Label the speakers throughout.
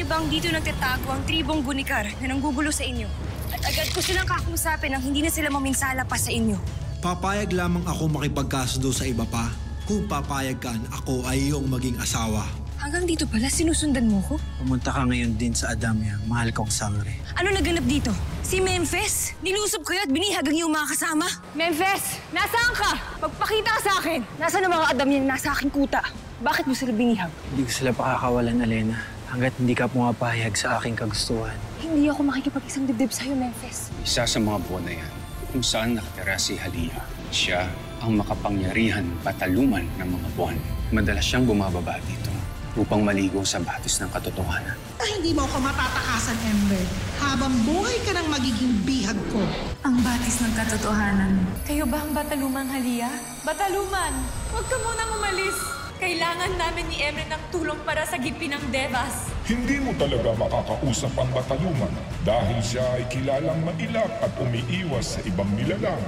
Speaker 1: Malamang dito nagtatago ang tribong Gunikar na nanggugulo sa inyo. At agad ko silang kakusapin nang hindi na sila maminsala pa sa inyo.
Speaker 2: Papayag lamang ako makipagkasundo sa iba pa. Kung papayag ka, ako ay iyong maging asawa.
Speaker 1: Hanggang dito pala, sinusundan mo ko?
Speaker 3: Pumunta ka ngayon din sa Adamya, mahal kong sangre.
Speaker 1: Ano naganap dito? Si Memphis? Nilusob kayo at binihag ang iyong mga kasama? Memphis! Nasaan ka? Magpakita ka sa akin! Nasaan ang mga adam niya na nasa aking kuta? Bakit mo sila binihag?
Speaker 3: Hindi ko sila pakakawalan, Alena. Hanggat hindi ka pumapahayag sa aking kagustuhan.
Speaker 1: Hindi ako makikipag-isang dibdib sa'yo, Memphis.
Speaker 4: Isa sa mga buwan na yan, kung saan nakatira si Halia, siya ang makapangyarihan pataluman ng mga buwan. Madalas siyang bumababa dito upang maligo sa batis ng katotohanan.
Speaker 5: Hindi mo ako matatakasan, Ember. Habang buhay ka nang magiging bihag ko.
Speaker 6: Ang batis ng katotohanan. Kayo ba ang Batalumang Halia? Bataluman! Huwag ka munang umalis! Kailangan namin ni Emre ng tulong para sa gipi ng Devas.
Speaker 7: Hindi mo talaga makakausap ang Bataluman dahil siya ay kilalang mailap at umiiwas sa ibang nilalang.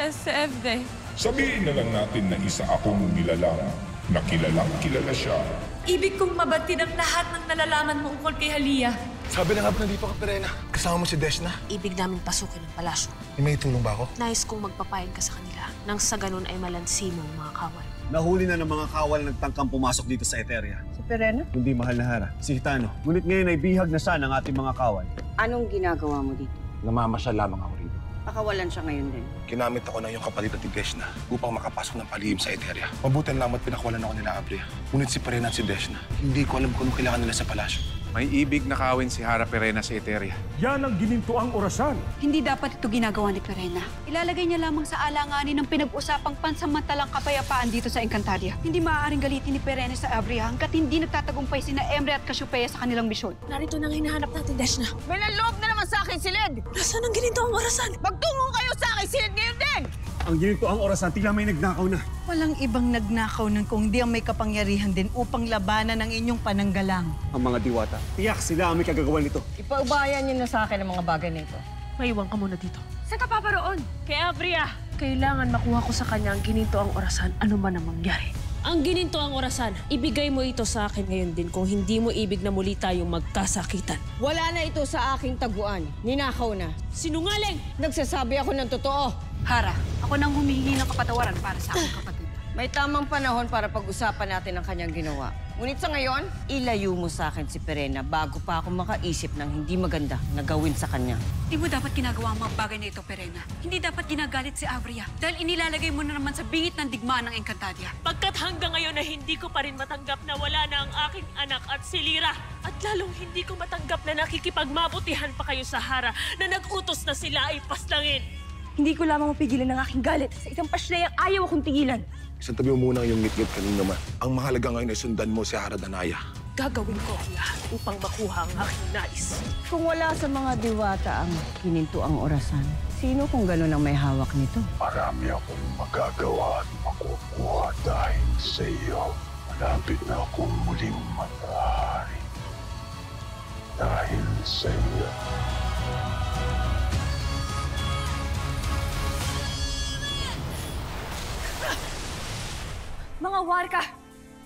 Speaker 6: SFD.
Speaker 7: Sabihin na lang natin na isa akong nilalang na kilalang kilala siya.
Speaker 6: Ibig kong mabatid ang lahat ng nalalaman mo ukol kay Halia.
Speaker 8: Sabi na nga ba nandito ka, Perena? Kasama mo si Deshna?
Speaker 9: Ibig namin pasukin ang palasyo.
Speaker 8: May tulong ba ako?
Speaker 9: Nais kong magpapayag ka sa kanila nang sa ganun ay malansi mo ang mga kawal.
Speaker 10: Nahuli na ng mga kawal na nagtangkang pumasok dito sa Eteria.
Speaker 1: Si Perena?
Speaker 10: Kundi mahal na Hara, si Hitano. Ngunit ngayon ay bihag na siya ng ating mga kawal.
Speaker 11: Anong ginagawa mo dito?
Speaker 8: Namamasyal lamang ako rito.
Speaker 11: Pakawalan siya ngayon din.
Speaker 8: Ginamit ako ng iyong kapalit at Deshna upang makapasok ng palihim sa Eteria. Mabuti lang at pinakawalan ako nila Abria. Ngunit si Perena at si Deshna, hindi ko alam kung anong kailangan nila sa palasyo.
Speaker 12: May ibig na kawin si Hara Perena sa Eteria.
Speaker 13: Yan ang ginintuang orasan.
Speaker 14: Hindi dapat ito ginagawa ni Perena. Ilalagay niya lamang sa alanganin ng pinag-usapang pansamantalang kapayapaan dito sa Encantadia. Hindi maaaring galitin ni Perena sa Abria hanggat hindi nagtatagumpay sina Emre at Cassiopeia sa kanilang misyon.
Speaker 9: Narito nang hinahanap natin, Deshna.
Speaker 11: May nanloob na naman sa akin si Led!
Speaker 9: Nasaan ang gininto ang orasan?
Speaker 11: Magtungo kayo sa akin si Led ngayon din!
Speaker 10: Ang ginintuang orasan, tila may nagnakaw na.
Speaker 15: Walang ibang nagnakaw nun kung di ang may kapangyarihan din upang labanan ang inyong pananggalang.
Speaker 10: Ang mga diwata, tiyak sila ang may kagagawa nito.
Speaker 11: Ipaubayan niyo na sa akin ang mga bagay na ito.
Speaker 9: Maiwan ka muna dito.
Speaker 1: Saan ka paparoon?
Speaker 9: Kay Abria, kailangan makuha ko sa kanya ang gininto ang orasan, ano man ang mangyari. Ang gininto ang orasan, ibigay mo ito sa akin ngayon din kung hindi mo ibig na muli tayong magkasakitan.
Speaker 11: Wala na ito sa aking taguan. Ninakaw na.
Speaker 9: Sinungaling!
Speaker 11: Nagsasabi ako ng totoo.
Speaker 14: Hara, ako nang humihingi ng kapatawaran para sa aking kapatid.
Speaker 11: May tamang panahon para pag-usapan natin ang kanyang ginawa. Ngunit sa ngayon, ilayo mo sa akin si Perena bago pa ako makaisip ng hindi maganda na gawin sa kanya.
Speaker 14: Hindi mo dapat ginagawa ang mga bagay na ito, Perena. Hindi dapat ginagalit si Abria dahil inilalagay mo na naman sa bingit ng digmaan ng Encantadia.
Speaker 9: Pagkat hanggang ngayon na hindi ko pa rin matanggap na wala na ang aking anak at si Lira. At lalong hindi ko matanggap na nakikipagmabutihan pa kayo sa Hara na nag-utos na sila ay paslangin.
Speaker 1: Hindi ko lamang mapigilan ang aking galit sa isang pasyayang ayaw akong tigilan.
Speaker 8: Isang tabi mo muna ang iyong ngit-ngit kanina naman. Ang mahalaga ngayon ay sundan mo si Hara Danaya.
Speaker 9: Gagawin ko ang lahat upang makuha ang aking nais.
Speaker 11: Kung wala sa mga diwata ang kininto ang orasan, sino kung gano'n ang may hawak nito?
Speaker 7: Marami akong magagawa at makukuha dahil sa iyo. Malapit na akong muling matahari. Dahil sa iyo.
Speaker 1: Mga warka,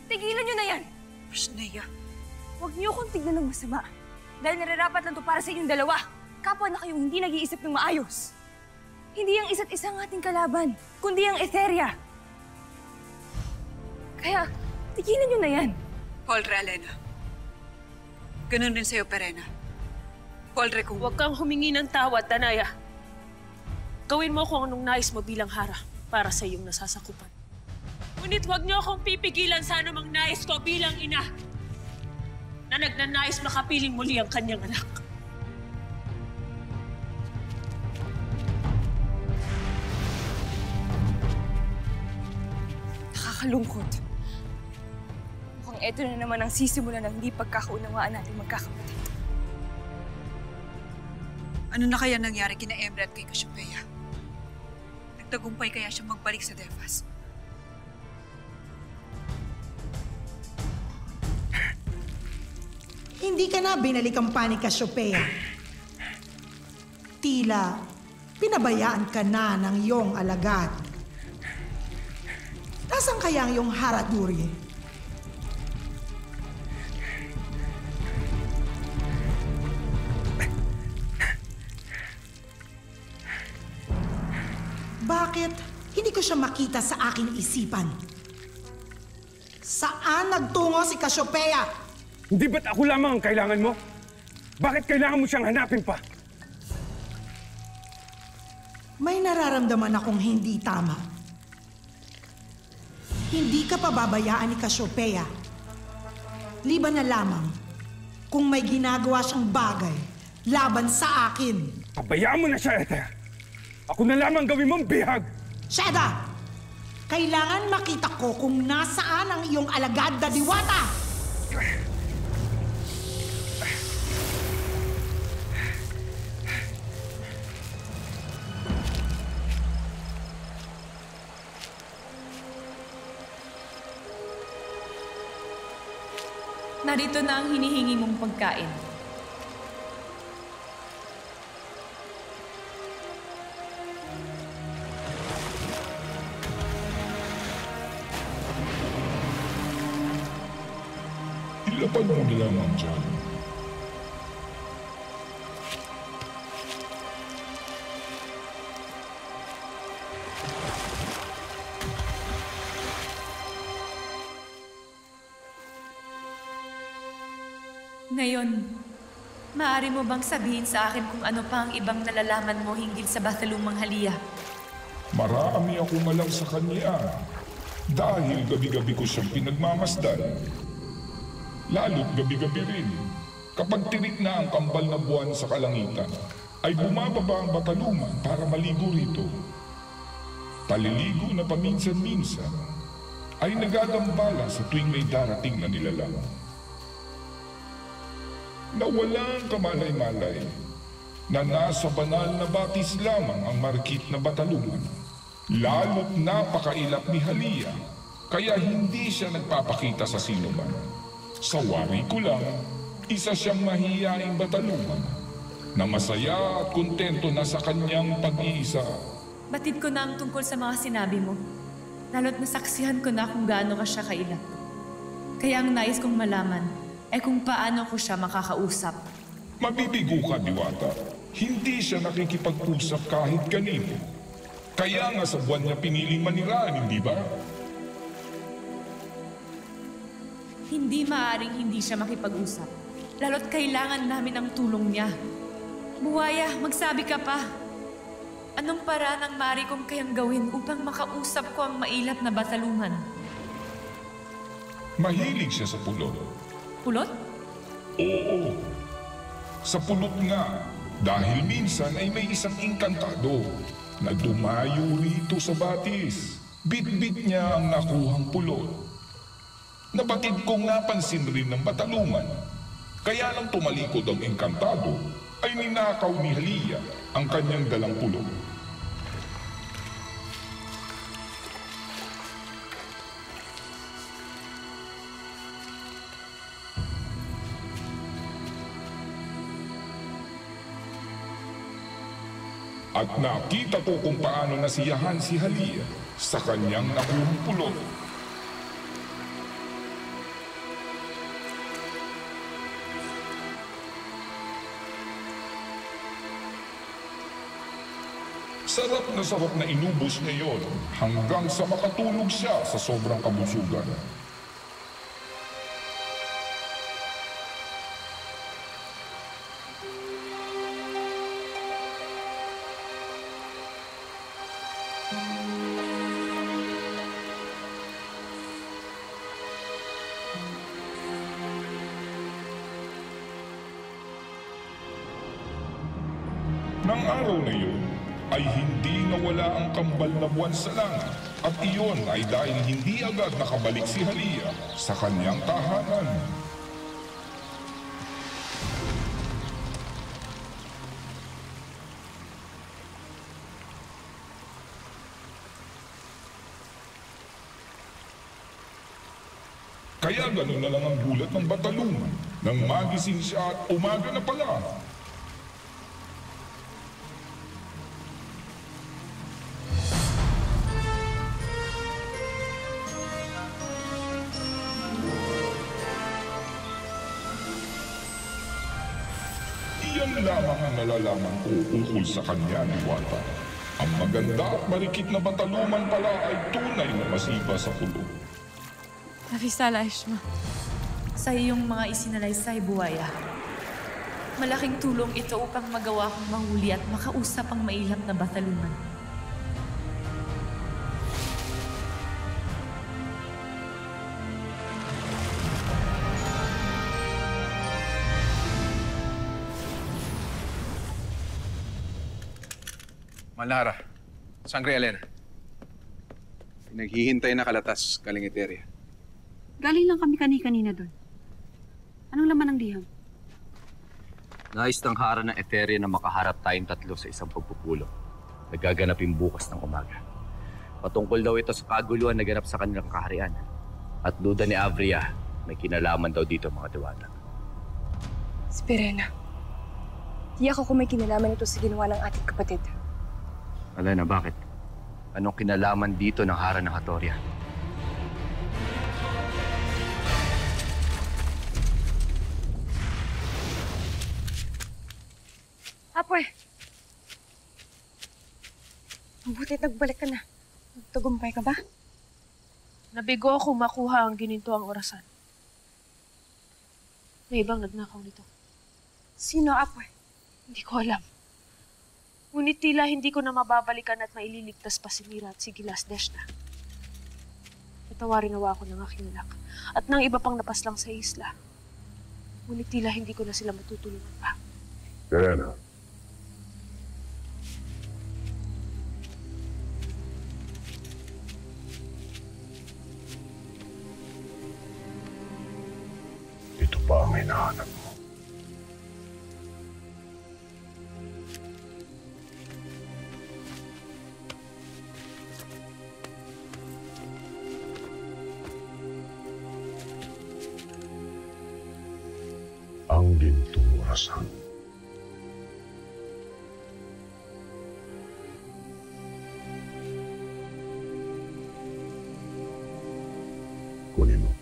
Speaker 1: tigilan nyo na yan!
Speaker 14: Sneya.
Speaker 1: Huwag niyo akong tignan ng masama. Dahil nararapat lang to para sa inyong dalawa. Kapwa na kayong hindi nag-iisip ng maayos. Hindi ang isa't isang ating kalaban, kundi ang Etheria. Kaya, tigilan nyo na yan.
Speaker 14: Polre, Alena. Ganun din sa'yo, Perena. Polre, kung...
Speaker 9: Huwag kang humingi ng tawad, Danaya. Gawin mo kung anong nais mo bilang Hara para sa iyong nasasakupan. Ngunit huwag niyo akong pipigilan sa anumang nais ko bilang ina na nagnanais makapiling muli ang kanyang anak.
Speaker 1: Nakakalungkot. Mukhang eto na naman ang sisimula ng hindi pagkakaunawaan natin magkakapatid.
Speaker 14: Ano na kaya nangyari kina Emre at kay Cassiopeia? Nagtagumpay kaya siya magbalik sa Devas?
Speaker 5: Hindi ka na binalikan pa ni Cassiopeia. Tila, pinabayaan ka na ng iyong alagad. Nasaan kaya ang iyong Haraduri? Bakit hindi ko siya makita sa aking isipan? Saan nagtungo si Cassiopeia?
Speaker 13: Hindi ba't ako lamang ang kailangan mo? Bakit kailangan mo siyang hanapin pa?
Speaker 5: May nararamdaman akong hindi tama. Hindi ka pababayaan ni Cassiopeia. Liban na lamang kung may ginagawa siyang bagay laban sa akin.
Speaker 13: Pabayaan mo na siya, Ether. Ako na lamang gawin mong bihag.
Speaker 5: Sheda! Kailangan makita ko kung nasaan ang iyong alagad na diwata!
Speaker 6: Narito na ang hinihingi mong pagkain.
Speaker 7: Ilapad mo na lamang dyan.
Speaker 6: Ngayon, maaari mo bang sabihin sa akin kung ano pa ang ibang nalalaman mo hinggil sa Batalumang Halia?
Speaker 7: Marami akong alam sa kanya. Dahil gabi-gabi ko siyang pinagmamasdan. Lalo't gabi-gabi rin. Kapag tirik na ang kambal na buwan sa kalangitan, ay bumababa ang Bataluman para maligo rito. Paliligo na paminsan-minsan ay nagagambala sa tuwing may darating na nilalang. Na walang kamalay-malay na nasa banal na batis lamang ang marikit na Bataluman. Lalo't napakailap ni Halia, kaya hindi siya nagpapakita sa sinuman. Sa wari ko lang, isa siyang mahiyaing Bataluman na masaya at kontento na sa kanyang pag-iisa.
Speaker 6: Batid ko na ang tungkol sa mga sinabi mo. Lalo't nasaksihan ko na kung gaano ka siya kailap. Kaya ang nais kong malaman ay kung paano ko siya makakausap.
Speaker 7: Mabibigo ka, Diwata. Hindi siya nakikipag-usap kahit kanino. Kaya nga sa buwan niya piniling maniraan, hindi ba?
Speaker 6: Hindi maaaring hindi siya makipag-usap. Lalo't kailangan namin ang tulong niya. Buwaya, magsabi ka pa. Anong paraan ang maaari kong kayang gawin upang makausap ko ang mailap na Bataluman?
Speaker 7: Mahilig siya sa pulot.
Speaker 6: Pulot?
Speaker 7: Oo. Sa pulot nga. Dahil minsan ay may isang inkantado na dumayo rito sa batis. Bit-bit niya ang nakuhang pulot. Nabatid kong napansin rin ng Bataluman. Kaya nang tumalikod ang inkantado, ay ninakaw ni Halia ang kanyang dalang pulot. At nakita ko kung paano nasiyahan si Halia sa kanyang nakuhang pulot. Sarap na inubos niya yon hanggang sa makatulog siya sa sobrang kabusugan. Nang araw na yun, ay hindi nawala ang kambal na buwan sa langit. At iyon ay dahil hindi agad nakabalik si Halia sa kanyang tahanan. Kaya gano'n na lang ang gulat ng Bataluman nang magising siya at umaga na pala. Iyan lamang ang nalalaman ko ukol sa kanya, Diwata. Ang Ang maganda at marikit na bataluman pala ay tunay na masiba sa pulong.
Speaker 6: Nafisala, Eshma. Sa iyong mga isinalaysay, buwaya. Malaking tulong ito upang magawa kong mahuli at makausap ang mailap na bataluman.
Speaker 12: Malara, Sangre Elena. Pinaghihintay na kalatas galing Eteria.
Speaker 14: Galing lang kami kanina doon. Anong laman ng liham?
Speaker 16: Nais ng hara ng Eteria na makaharap tayong tatlo sa isang pagpupulong. Nagaganapin bukas ng umaga. Patungkol daw ito sa kaguluhan na ganap sa kanilang kaharian. At duda ni Avria, may kinalaman daw dito mga diwata.
Speaker 1: Si Perena. Tiyak ako may kinalaman ito sa ginawa ng ating kapatid.
Speaker 16: Elena, bakit? Anong kinalaman dito ng hara ng Hatoria?
Speaker 1: Apoy! Mabuti nagbalik ka na. Nagtagumpay ka ba?
Speaker 9: Nabigo ako makuha ang gininto ang orasan. May ibang nagnakaw nito.
Speaker 1: Sino, Apoy?
Speaker 9: Hindi ko alam. Ngunit tila hindi ko na mababalikan at maililigtas pa si Mira at si Gilas Deshna. Natawarin nawa ako ng aking anak at ng iba pang napaslang sa isla. Ngunit tila hindi ko na sila matutulungan pa.
Speaker 7: Perena. Ito pa ang hinahanap mo. Ang gintong orasan. Kunin mo.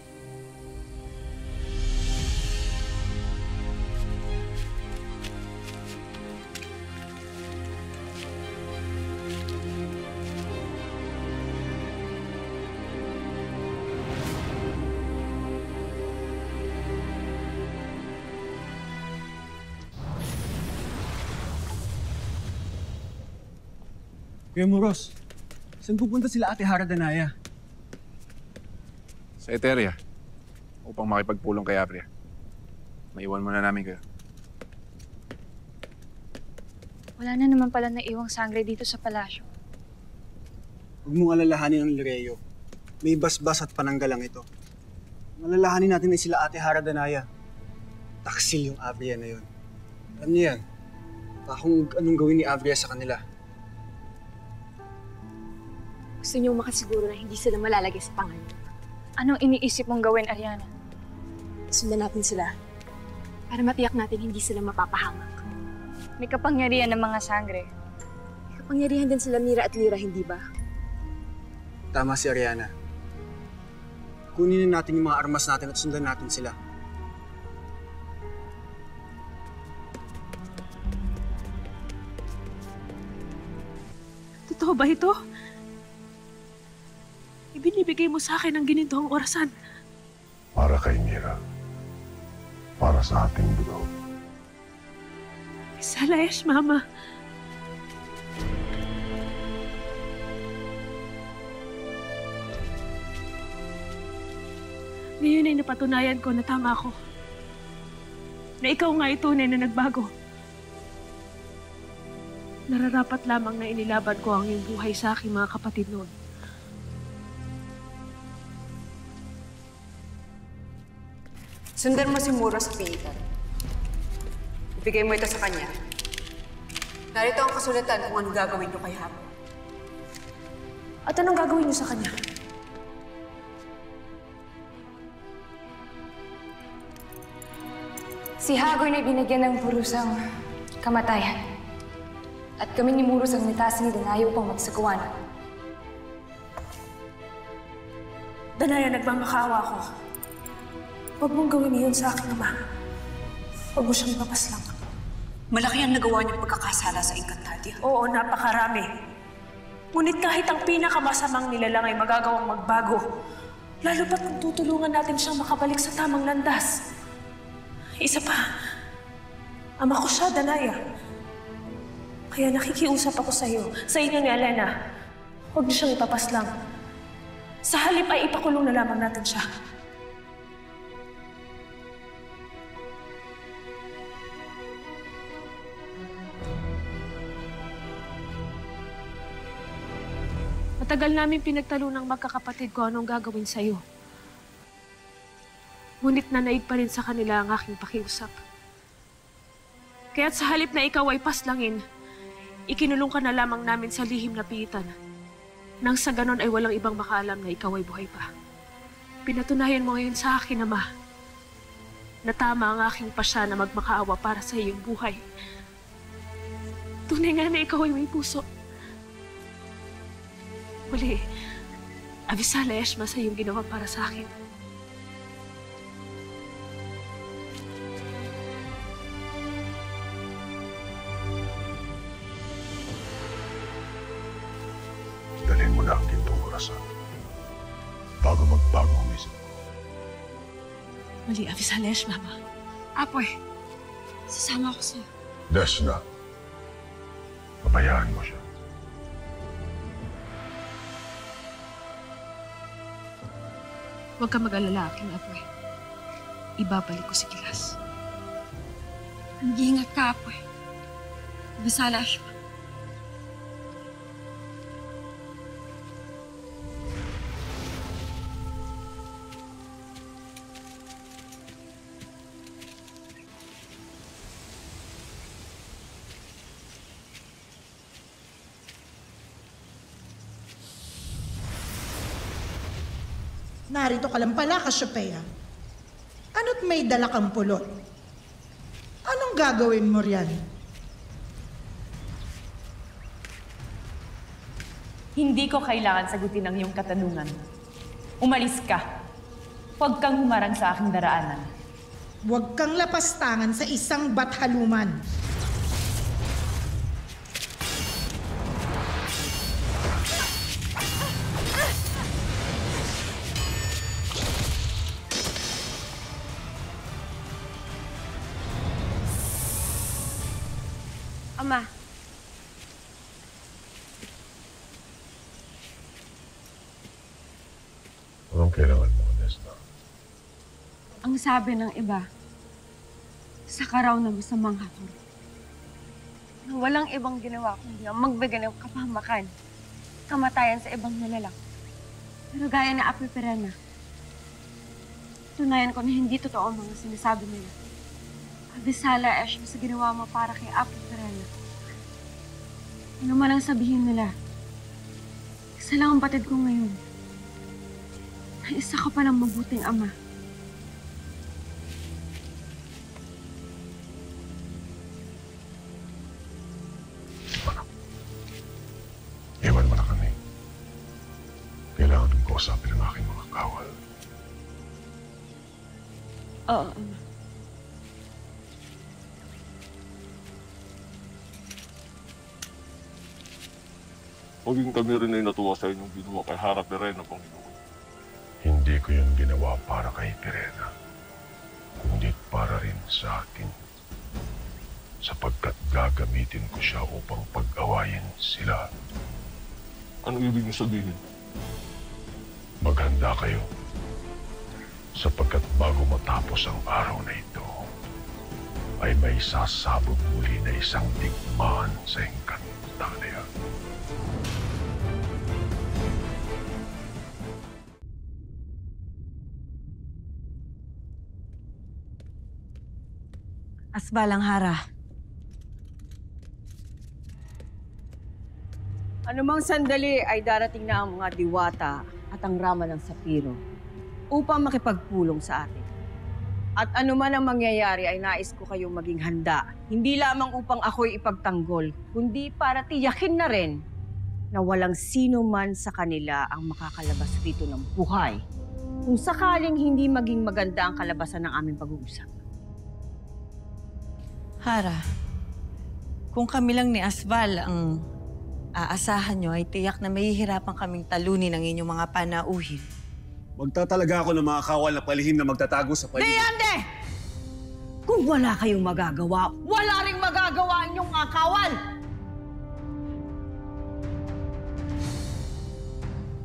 Speaker 3: Kuya Muros, saan pupunta sila Ate Hara Danaya?
Speaker 12: Sa Eteria, upang makipagpulong kay Avria. Maiwan muna namin kayo.
Speaker 1: Wala na naman pala naiwang sangre dito sa palasyo.
Speaker 3: Huwag mong alalahanin ang Lireo. May basbas at pananggalang ito. Ang alalahanin natin ay sila Ate Hara Danaya. Taksil yung Avria na yun. Alam niyo yan, kung anong gawin ni Avria sa kanila.
Speaker 1: Gusto niyong makasiguro na hindi sila malalagay sa pangalan. Anong iniisip mong gawin, Ariana? Sundan natin sila. Para matiyak natin hindi sila mapapahamak. May kapangyarihan ng mga sangre. May kapangyarihan din sila Mira at Lira, hindi ba?
Speaker 3: Tama si Ariana. Kunin na natin yung mga armas natin at sundan natin sila.
Speaker 9: Totoo ba ito? Ibinibigay mo sa akin ang ginintong orasan.
Speaker 7: Para kay Mira. Para sa ating dugo.
Speaker 9: Salaesh, Mama. Ngayon ay napatunayan ko na tama ko. Na ikaw nga ay tunay na nagbago. Nararapat lamang na inilaban ko ang iyong buhay sa aking mga kapatid noon.
Speaker 14: Sundan mo si Muro sa pilitan. Ibigay mo ito sa kanya. Narito ang kasulatan kung anong gagawin niyo kay Hago.
Speaker 9: At anong gagawin niyo sa kanya?
Speaker 1: Si Hagoy na binigyan ng purusang kamatayan. At kami ni Muros ang nitasin ni Danaya upang magsagawa na.
Speaker 9: Danaya, nagmamakaawa ko. Huwag mong gawin iyon sa aking ama. Huwag mo siyang mapaslang.
Speaker 14: Malaki ang nagawa niyong pagkakasala sa Encantadia.
Speaker 9: Oo, napakarami. Ngunit kahit ang pinakamasamang nilalang ay magagawang magbago, lalo pat kung tutulungan natin siyang makabalik sa tamang landas. Isa pa, ama ko siya, Danaya. Kaya nakikiusap ako sa inyo ni Elena. Huwag niyo siyang ipapaslang. Sa halip ay ipakulong na lamang natin siya. Matagal namin pinagtalo ng magkakapatid ko anong gagawin sa'yo. Ngunit nanaig pa rin sa kanila ang aking pakiusap. Kaya't sa halip na ikaw ay paslangin, ikinulong ka na lamang namin sa lihim na piitan. Nang sa ganon ay walang ibang makaalam na ikaw ay buhay pa. Pinatunayan mo ngayon sa akin, Ama, na tama ang aking pasya na magmakaawa para sa iyong buhay. Tunay nga na ikaw ay may puso. Muli, Avisala Eshma sa iyong ginawa para sa akin.
Speaker 8: Dalhin mo na ang gintong orasan bago magbago ang isip ko.
Speaker 9: Muli, Avisala Eshma, Ma. Apoy, sasama ako sa'yo.
Speaker 8: Deshna, pabayaan mo siya.
Speaker 9: Huwag ka mag-alala, aking apoy. Ibabalik ko si Gilas.
Speaker 1: Mag-iingat ka, apoy. Avisala Eshma.
Speaker 5: Narito ka lang pala, Cassiopeia. Ano't may dala kang pulot? Anong gagawin mo riyan?
Speaker 6: Hindi ko kailangan sagutin ang iyong katanungan. Umalis ka. Huwag kang humarang sa aking daraanan.
Speaker 5: Huwag kang lapastangan sa isang bathaluman.
Speaker 1: Ama.
Speaker 8: Anong kailangan mo, Deshna?
Speaker 1: Ang sabi ng iba, sa karaw na masamang hakor, na walang ibang ginawa kundi ang magbigay ng kapahamakan, kamatayan sa ibang nilalang. Pero gaya na Apoy Perena, tunayan ko na hindi totoo ang mga sinasabi nila. Avisala Eshma sa ginawa mo para kay Apoy Perena. Ano man ang sabihin nila, isa lang ang batid ko ngayon. Na isa ka palang mabuting ama.
Speaker 8: Iwan mo na kami. Kailangan kong kausapin ang aking mga kawal.
Speaker 1: Oo, Ama.
Speaker 17: Maging kami rin ay natuwa sa inyong ginawa kay Hara Perena, Panginoon.
Speaker 8: Hindi ko yung ginawa para kay Perena, kundi para rin sa akin. Sapagkat gagamitin ko siya upang pag-awayin sila.
Speaker 17: Ano ibig niyo sabihin?
Speaker 8: Maghanda kayo. Sapagkat bago matapos ang araw na ito, ay may sasabog muli na isang digmaan sa Encantadia.
Speaker 11: Asbalang Hara. Anumang sandali ay darating na ang mga diwata at ang rama ng Sapiro upang makipagpulong sa atin. At anuman ang mangyayari ay nais ko kayong maging handa. Hindi lamang upang ako'y ipagtanggol, kundi para tiyakin na rin na walang sino man sa kanila ang makakalabas rito ng buhay kung sakaling hindi maging maganda ang kalabasan ng aming pag-uusap.
Speaker 15: Hara, kung kami lang ni Asbal ang aasahan nyo ay tiyak na mahihirapan kaming talunin ang inyong mga panauhin.
Speaker 10: Magtatalaga ako ng mga kawal na palihim na magtatago sa paligid.
Speaker 11: Deyande! Kung wala kayong magagawa, wala ring magagawa ang inyong mga kawal!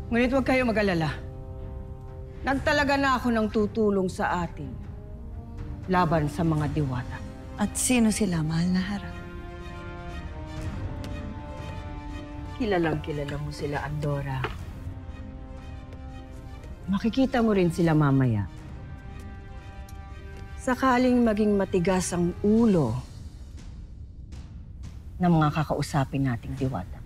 Speaker 11: Ngunit huwag kayo mag-alala. Nagtalaga na ako ng tutulong sa atin laban sa mga diwata.
Speaker 15: At sino sila, mahal na Hara?
Speaker 11: Kilalang-kilala mo sila, Andorra. Makikita mo rin sila mamaya. Sakaling maging matigas ang ulo ng mga kakausapin nating diwata.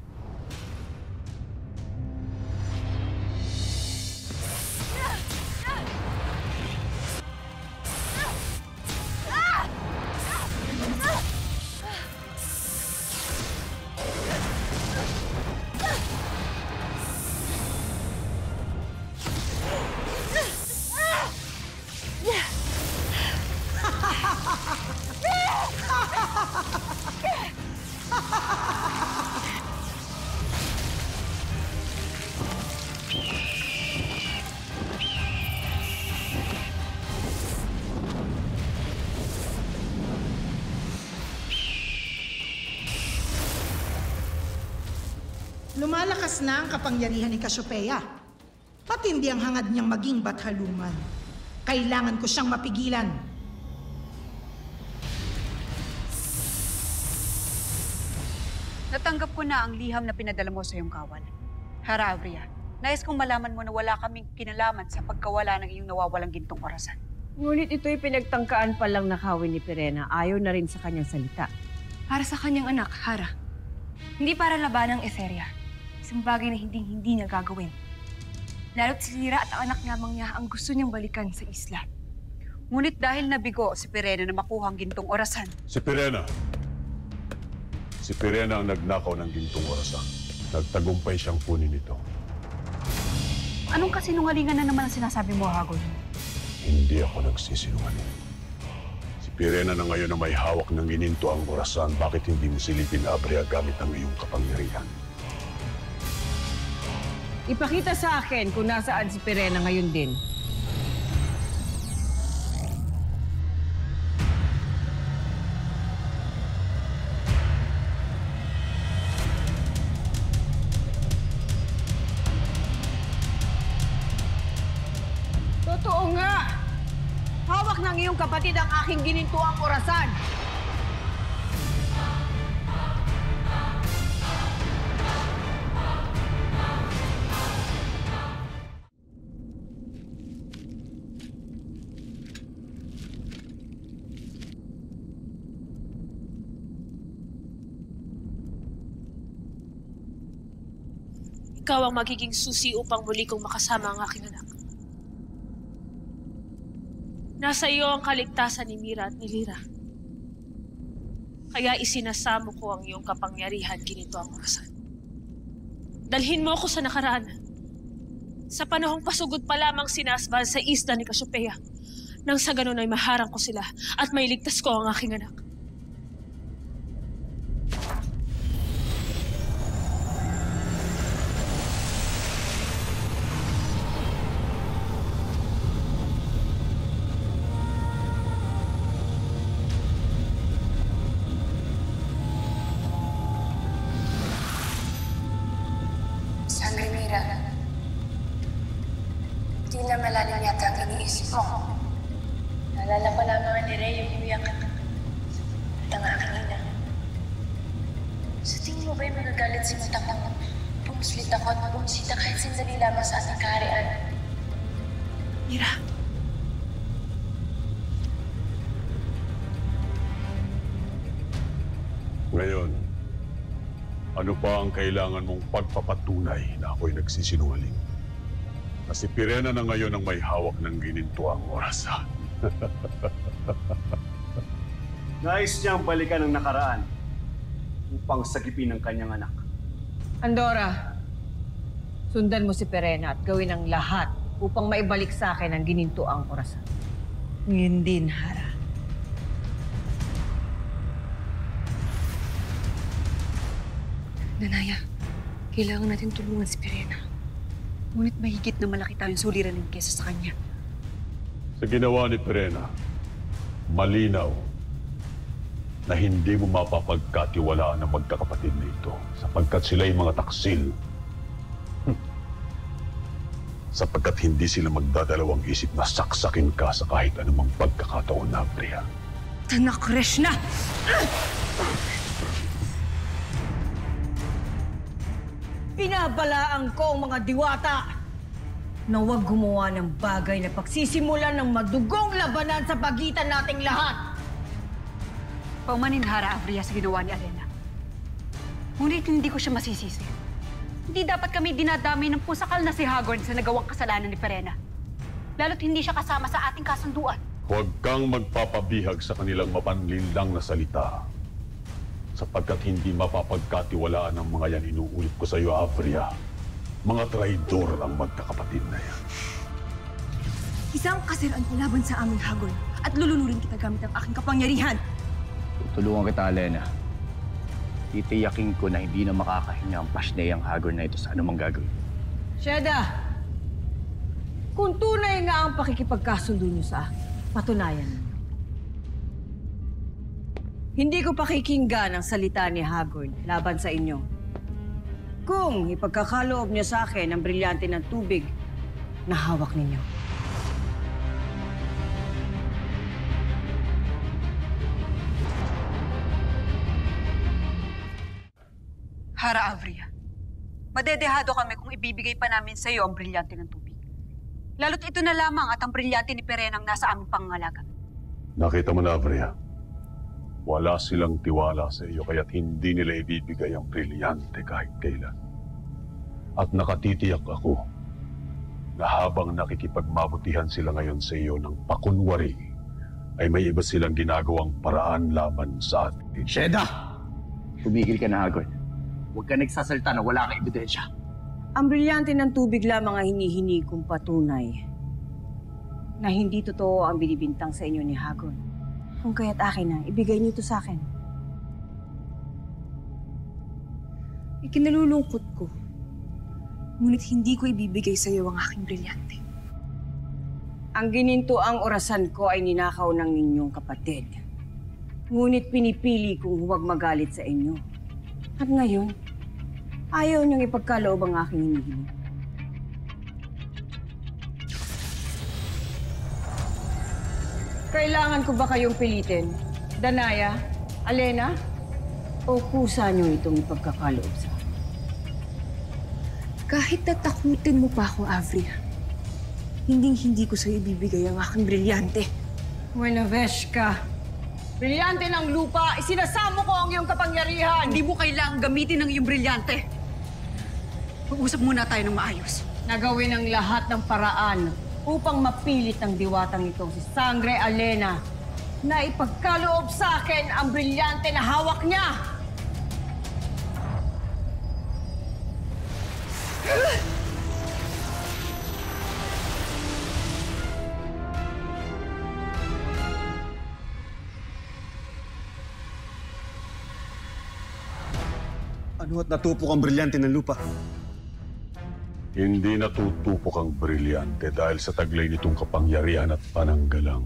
Speaker 5: Lumalakas na ang kapangyarihan ni Cassiopeia. Matindi ang hangad niyang maging bathaluman. Kailangan ko siyang mapigilan.
Speaker 14: Natanggap ko na ang liham na pinadala mo sa iyong kawal. Hara Avria, nais kong malaman mo na wala kaming kinalaman sa pagkawala ng iyong nawawalang gintong orasan.
Speaker 11: Ngunit ito'y pinagtangkaan pa lang nakawin ni Pirena. Ayaw na rin sa kanyang salita.
Speaker 1: Para sa kanyang anak, Hara. Hindi para laban ng Etheria. Isang bagay na hindi niya gagawin. Lalo't si Lyra at ang anak lamang niya ang gusto niyang balikan sa isla.
Speaker 14: Ngunit dahil nabigo si Pirena na makuha ang gintong orasan.
Speaker 8: Si Pirena ang nagnakaw ng gintong orasan. Nagtagumpay siyang kunin ito.
Speaker 14: Anong kasinungalingan na naman ang sinasabi mo, Hagod?
Speaker 8: Hindi ako nagsisinungaling. Si Pirena na ngayon na may hawak ng gininto ang orasan, bakit hindi mo silipin Abria gamit ang iyong kapangyarihan?
Speaker 11: Ipakita sa akin kung nasaan si Pirena ngayon din. Totoo nga! Hawak ng iyong kapatid ang aking ginintuang orasan.
Speaker 9: Ikaw ang magiging susi upang muli kong makasama ang aking anak. Nasa iyo ang kaligtasan ni Mira at ni Lyra. Kaya isinasamo ko ang iyong kapangyarihan ginito ang orasan. Dalhin mo ako sa nakaraan. Sa panahong pasugod pa lamang sinasbal sa isla ni Cassiopeia. Nang sa ganun ay maharang ko sila at mailigtas ko ang aking anak.
Speaker 18: Sangre Mira, di na malalim yata ang iniisip mo. Naalala ko lamang ni Rey yung umiyak at ang aking ina. Sa tingin mo ba'y magagalit si Mutak nang pumuslit ako at pumusita kahit sandali lamang sa ating kaharian?
Speaker 9: Mira.
Speaker 8: Ngayon, ano pa ang kailangan mong pagpapatunay na ako'y nagsisinungaling? Na si Pirena na ngayon ang may hawak ng ginintuang orasan.
Speaker 10: Nais niyang balikan ang nakaraan upang sagipin ang kanyang anak.
Speaker 11: Andorra, sundan mo si Pirena at gawin ang lahat upang maibalik sa akin ang ginintuang orasan.
Speaker 15: Ngayon din, Hara.
Speaker 1: Danaya,
Speaker 14: Kailangan natin tulungan si Perena. Ngunit mahigit na malaki tayong suliranin kesa sa kanya.
Speaker 8: Sa ginawa ni Perena, malinaw na hindi mo mapapagkatiwalaan ang magkakapatid na ito sapagkat sila'y mga taksil. Sapagkat hindi sila magdadalawang isip na saksakin ka sa kahit anumang pagkakataon na, Priya.
Speaker 14: Tanak, Krishna!
Speaker 11: Pinabalaan ko ang mga diwata na huwag gumawa ng bagay na pagsisimulan ng madugong labanan sa pagitan nating lahat.
Speaker 14: Paumaninhara, Avria, sa ginawa ni Alena. Ngunit hindi ko siya masisisi. Hindi dapat kami dinadamay ng pusakal na si Hagorn sa nagawang kasalanan ni Perena. Lalo't hindi siya kasama sa ating kasunduan.
Speaker 8: Huwag kang magpapabihag sa kanilang mapanlinlang na salita. Sapagkat hindi mapapagkatiwalaan ng mga yan, inuulit ko sa iyo, Avria. Mga traidor ang magkakapatid na yan.
Speaker 14: Isang kasiraan ko laban sa aming Hagorn at lulunurin kita gamit ang aking kapangyarihan.
Speaker 16: Tutulungan kita, Alena. Titiyakin ko na hindi na makakahinga ang pasneyang Hagorn na ito sa anumang gagawin.
Speaker 11: Sheda, kung tunay nga ang pakikipagkasundo niyo sa akin, patunayan niyo. Hindi ko pakikinggan ang salita ni Hagorn laban sa inyo. Kung ipagkakaloob niyo sa akin ang brilyante ng tubig na hawak ninyo.
Speaker 14: Hara, Avria. Madedehado kami kung ibibigay pa namin sa iyo ang brilyante ng tubig. Lalo't ito na lamang at ang brilyante ni Perena ang nasa aming pangangalaga.
Speaker 8: Nakita mo na, Avria. Wala silang tiwala sa iyo kaya't hindi nila ibibigay ang brilyante kahit kailan. At nakatitiyak ako na habang nakikipagmabutihan sila ngayon sa iyo ng pakunwari, ay may iba silang ginagawang paraan laban sa atin.
Speaker 16: Sheda! Tumigil ka na, Hagorn. Huwag ka nagsasalta na wala kang ebidensya.
Speaker 11: Ang brilyante ng tubig lamang ang hinihingi kong patunay na hindi totoo ang binibintang sa inyo ni Hagorn. Kung kaya't akin na, ibigay niyo ito sa akin.
Speaker 1: Ikinalulungkot ko. Ngunit hindi ko ibibigay sa iyo ang aking brilyante.
Speaker 11: Ang ginintoang orasan ko ay ninakaw ng inyong kapatid. Ngunit pinipili kong huwag magalit sa inyo. At ngayon, ayaw niyong ipagkaloob ang aking hinihiling. Kailangan ko ba kayong pilitin? Danaya? Alena? O kusa niyo itong ipagkakaloob sa akin?
Speaker 1: Kahit tatakutin mo pa ako, Avria, hindi ko sa'yo ibibigay ang aking brilyante.
Speaker 11: Buenaveshka, brilyante ng lupa, isinasamo ko ang iyong kapangyarihan!
Speaker 14: Hindi mo kailangang gamitin ang iyong brilyante. Mag-usap muna tayo ng maayos.
Speaker 11: Nagawin ang lahat ng paraan upang mapilit ang diwatang ito, si Sangre Alena, na ipagkaloob sa akin ang brilyante na hawak niya!
Speaker 3: Ano at natupok ang brilyante ng lupa?
Speaker 8: Hindi natutupok ang brilyante dahil sa taglay nitong kapangyarihan at pananggalang.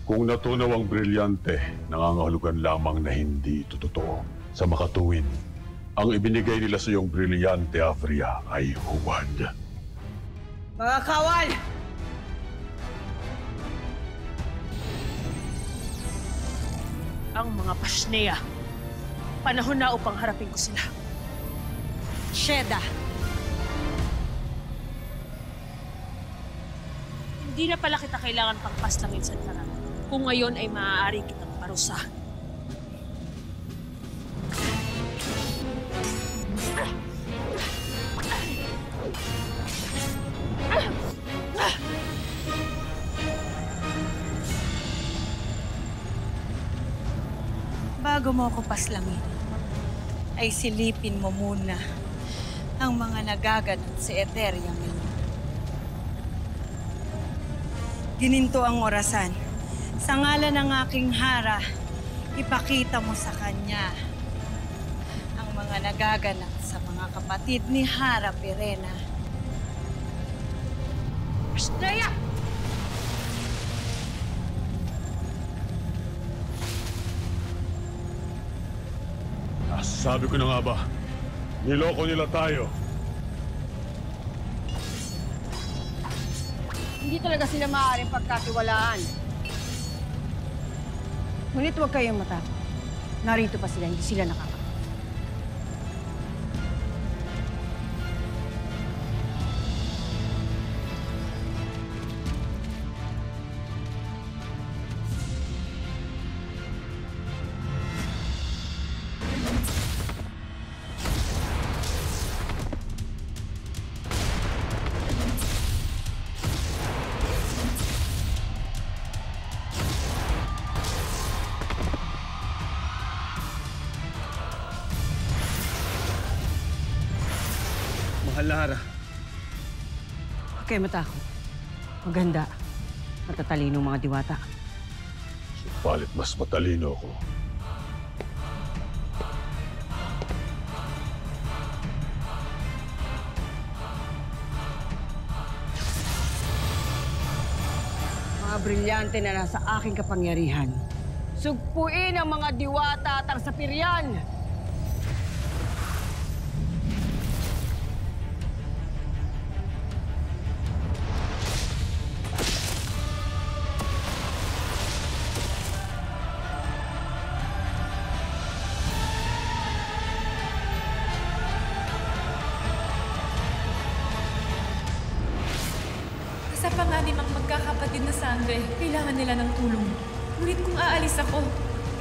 Speaker 8: Kung natunaw ang brilyante, nangangahulugan lamang na hindi ito totoo. Sa makatuwid, ang ibinigay nila sa iyong brilyante, Avria, ay huwad.
Speaker 11: Mga kawal!
Speaker 9: Ang mga pasneya. Panahon na upang harapin ko sila.
Speaker 14: Sheda!
Speaker 9: Hindi na pala kita kailangan pang paslangin sa larangan. Kung ngayon ay maaari kitang parusahan.
Speaker 15: Bago mo ako paslangin, ay silipin mo muna ang mga nagaganap sa Eteria ngayon. Gininto ang orasan. Sa ngalan ng aking hara, ipakita mo sa kanya ang mga mga nagaganap sa mga kapatid ni Hara Pirena. Ashlea!
Speaker 17: Sabi ko na nga ba, niloko nila tayo.
Speaker 11: Hindi talaga sila maaaring pagkatiwalaan. Ngunit huwag kayong matakot. Narito pa sila, hindi sila nakakatawa.
Speaker 3: Mahal na Hara.
Speaker 11: Huwag kayo matakot. Maganda. Matatalino mga diwata.
Speaker 8: Subalit mas matalino ako.
Speaker 11: Mga brilyante na nasa aking kapangyarihan. Sugpuin ang mga diwata at ang sapiryan!
Speaker 6: Sa panganimang magkakapatid na sangre, kailangan nila ng tulong. Ngunit kung aalis ako,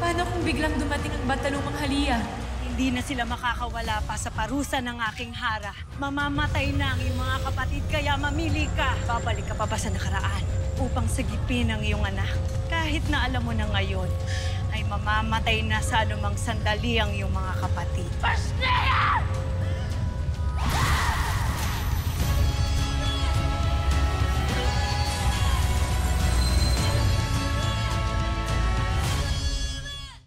Speaker 6: paano kung biglang dumating ang batalumang Halia?
Speaker 15: Hindi na sila makakawala pa sa parusa ng aking Hara. Mamamatay na ang iyong mga kapatid, kaya mamili ka. Babalik ka pa ba sa nakaraan upang sagipin ang iyong anak? Kahit na alam mo na ngayon, ay mamamatay na sa anumang sandali ang iyong mga kapatid. Ashlea!